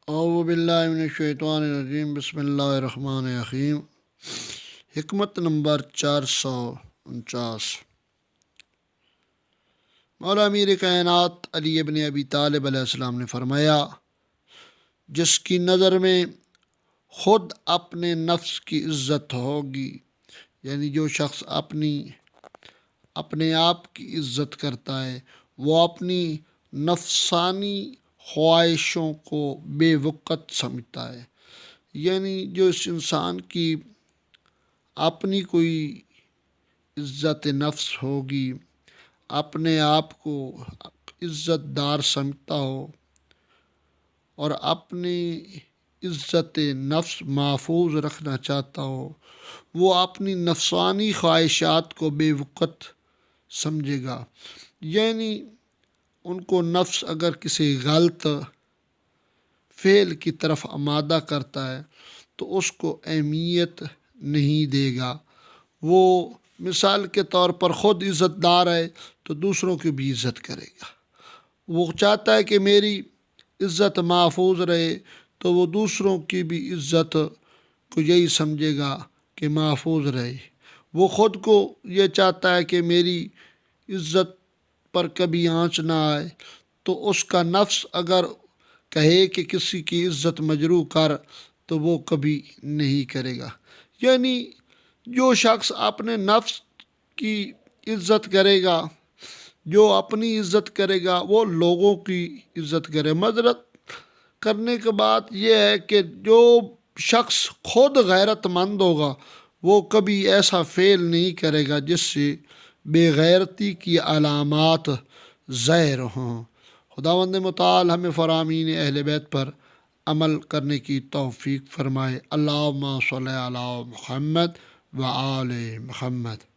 اعوذ باللہ من الشیطان الرجیم، بسم اللہ الرحمن الرحیم۔ حکمت نمبر 449۔ مولا امیر کائنات علی ابن ابی طالب علیہ السلام نے فرمایا، جس کی نظر میں خود اپنے نفس کی عزت ہوگی، یعنی جو شخص اپنے آپ کی عزت کرتا ہے، وہ اپنی نفسانی خواہشوں کو بے وقت سمجھتا ہے۔ یعنی جو اس انسان کی اپنی کوئی عزت نفس ہوگی، اپنے آپ کو عزت دار سمجھتا ہو اور اپنی عزت نفس محفوظ رکھنا چاہتا ہو، وہ اپنی نفسانی خواہشات کو بے وقت سمجھے گا۔ یعنی ان کو نفس اگر کسی غلط فعل کی طرف آمادہ کرتا ہے تو اس کو اہمیت نہیں دے گا۔ وہ مثال کے طور پر خود عزت دار ہے تو دوسروں کی بھی عزت کرے گا۔ وہ چاہتا ہے کہ میری عزت محفوظ رہے تو وہ دوسروں کی بھی عزت کو یہی سمجھے گا کہ محفوظ رہے۔ وہ خود کو یہ چاہتا ہے کہ میری عزت پر کبھی آنچ نہ آئے، تو اس کا نفس اگر کہے کہ کسی کی عزت مجروح کر تو وہ کبھی نہیں کرے گا۔ یعنی جو شخص اپنے نفس کی عزت کرے گا، جو اپنی عزت کرے گا، وہ لوگوں کی عزت کرے۔ معذرت کرنے کے بعد یہ ہے کہ جو شخص خود غیرت مند ہوگا وہ کبھی ایسا فعل نہیں کرے گا جس سے بے غیرتی کی علامات ظاہر ہوں۔ خداوند متعال ہمیں فرامین اہل بیت پر عمل کرنے کی توفیق فرمائے۔ اللہم صلی علی محمد و آل محمد۔